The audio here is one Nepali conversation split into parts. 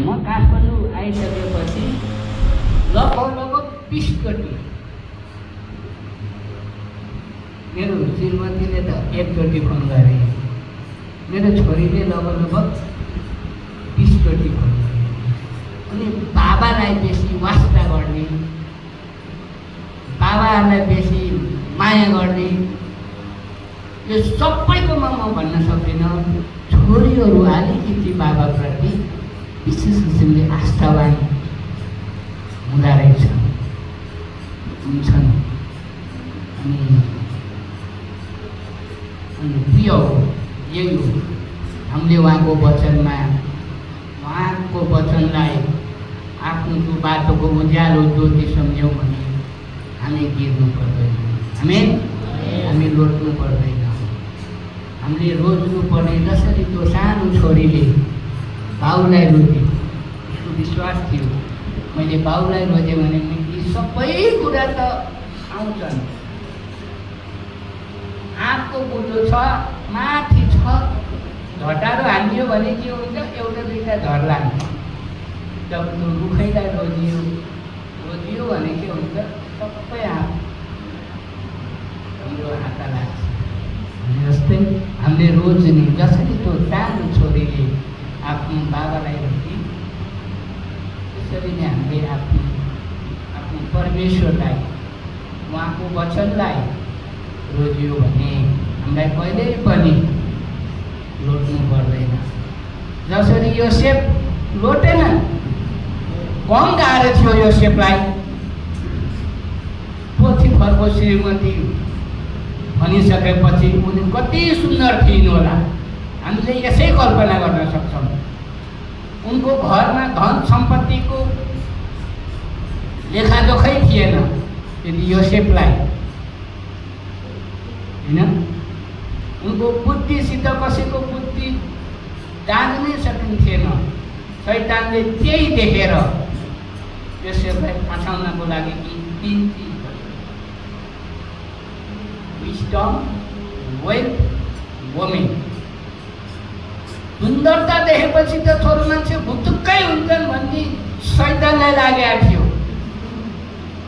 म काठमाडौँ आइसकेपछि लगभग 20 चोटि मेरो श्रीमतीले त एकचोटि फोन गरे, मेरो छोरीले लगभग 20 चोटि फोन गरे। अनि बाबालाई बेसी वास्ता गर्ने, बाबाहरूलाई बेसी माया गर्ने, यो सबैकोमा म भन्न सक्दिनँ। छोरीहरू अलिकति बाबाप्रति विशेष किसिमले आस्थावान हुँदो रहेछ, हुन्छन्। अनि प्रिय हो, यही हो। हामीले उहाँको वचनलाई आफ्नो बाटोको उज्यालो ज्योति सम्झ्यौँ भने हामी गिर्नु पर्दैन, हामी लोट्नु पर्दैन, हामीले रोज्नु पर्ने। जसरी त्यो सानो छोरीले बाउलाई रोजे, उसको विश्वास थियो मैले बाउलाई रोजेँ भने यी सबै कुरा त आउँछन्। आँपको बुटो छ, माथि छ, झटारो हानियो भने के हुन्छ, एउटा दुईवटा झर्ला। जब त्यो रुखैलाई रोजियो भने के हुन्छ, सबै आँप हाम्रो हात लाग्छ। जस्तै हामीले रोज्ने, जसरी त्यो सानो छोरीले आफ्नो बाबालाई रोजी, त्यसरी नै हामीले आफ्नो परमेश्वरलाई, उहाँको वचनलाई रोजियो भने हामीलाई कहिल्यै पनि लोट्नु पर्दैन। जसरी योसेफ लोटेन, कम गाह्रो थियो योसेफलाई। पोथिफरको श्रीमती भनिसकेपछि उनी कति सुन्दर थिइन् होला, हामीले यसै कल्पना गर्न सक्छौँ। उनको घरमा धन सम्पत्तिको लेखाजोखै थिएन, यदि योसेफलाई होइन, उनको बुद्धिसित कसैको बुद्धि जान्नै सकिन्थेन। शैतानले त्यही देखेर योसेफलाई फसाउनको लागि तीन चिज, विस्डम, वेल्थ, वुमेन। सुन्दरता देखेपछि त थोरै मान्छे भुतुक्कै हुन्छन् भन्ने शैतानलाई लागेको थियो।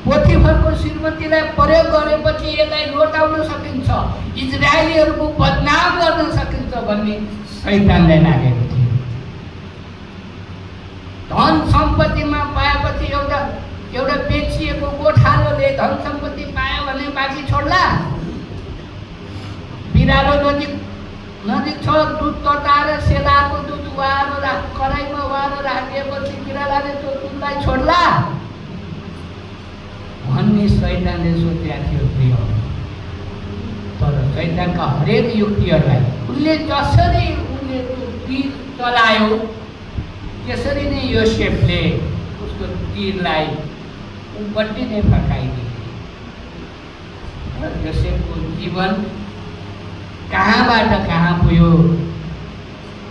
पोथिफरको श्रीमतीलाई प्रयोग गरेपछि यसलाई लोटाउन सकिन्छ, इजरायलीहरूको बदनाम गर्न सकिन्छ भन्ने शैतानलाई लागेको थियो। धन सम्पत्तिमा पाएपछि एउटा बेचिएको गोठालोले धन सम्पत्ति पायो भने बाँकी छोड्ला? बिरालो नजिक छ, दुध तताएर सेलाएको दुध कराईमा उहाँहरू राखिएपछि बिरालाले त्यो दुधलाई छोड्ला भन्ने शैतानले सोचेको थियो प्रिय। तर शैतानका हरेक युक्तिहरूलाई उनले जसरी तीर चलायो, त्यसरी नै योसेफले उसको तीरलाई उपट्टि नै फर्काइदिए। योसेफको जीवन कहाँबाट कहाँ पुग्यो,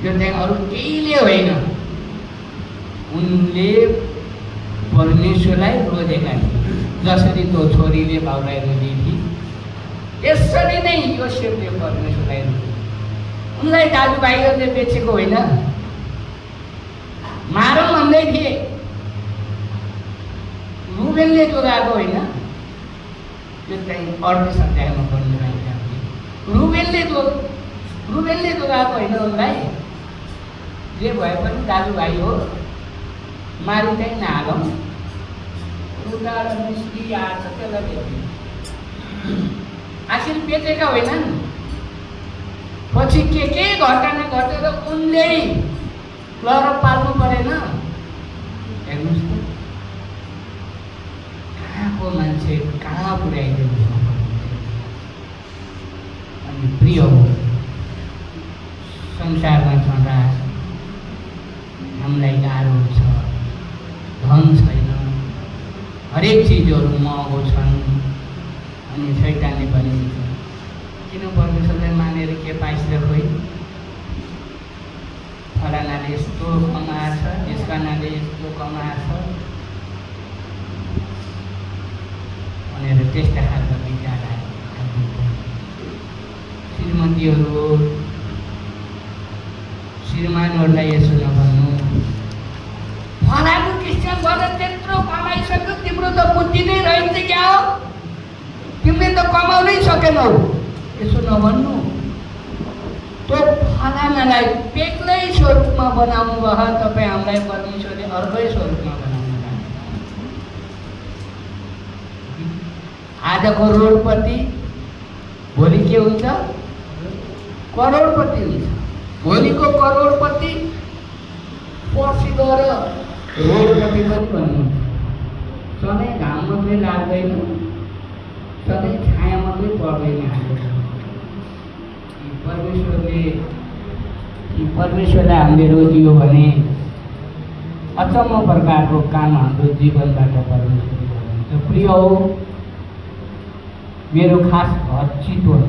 यो चाहिँ अरू केहीले होइन, उनले परमेश्वरलाई रोजेका थिए। जसरी त्यो छोरीले बाउलाई रोजी थिए, यसरी नै योसेफले परमेश्वरलाई रोजे। उनलाई दाजुभाइहरूले बेचेको होइन, मारौँ भन्दै थिए, रुबेनले जोगाएको होइन। यो चाहिँ 38 अध्यायमा पढ्नु रहेछ। रुबेनले जोगाएको होइन उनलाई। जे भए पनि दाजुभाइ हो, मारि चाहिँ नहालौँ, उताबाट मिस्टी आएको छ त्यसलाई बेच्ने। आखिर बेचेका होइनन्। पछि के घटना घटेर उनले लहर पाल्नु परेन। हेर्नुहोस् त, कहाँको मान्छे कहाँ पुर्याइदिनु। अनि प्रिय हो, संसारमा छँदा हामीलाई गाह्रो छ, धन छैन, हरेक चिजहरू महँगो छन्। अनि शैतानले भनिन्छ, किन परमेश्वरलाई मानेर के पाइन्छ खोइ, फलानाले यस्तो कमाएछ, यसकनाले यस्तो कमाएछ भनेर त्यस्ता खालका विचारहरू। श्रीमतीहरू, श्रीमानहरूलाई यसो नभन्नु, जीवनभर त्यत्रो कमाइसक्यो, तिम्रो त बुद्धि नै रहन्छ क्या हो? तिमीले त कमाउनै सकेनौ। यसो नभन्नु। त्यो फलानालाई बेग्लै स्वरूपमा बनाउनु भयो, तपाईँ हामीलाई परमेश्वरले अर्कै स्वरूपमा बनाउनु भयो। आजको रोडपति भोलि के हुन्छ? करोडपति हुन्छ। भोलिको करोडपति पर्सि गएर रोडपति पनि बन्नुहुन्छ। सधैँ घाम मात्रै लाग्दैन, सधैँ छाया मात्रै पर्दैन। परमेश्वरले हामीले रोजियो भने अचम्म प्रकारको काम हाम्रो जीवनबाट परमेश्वरले गर्नुहुन्छ। प्रिय हो, मेरो खास चितवन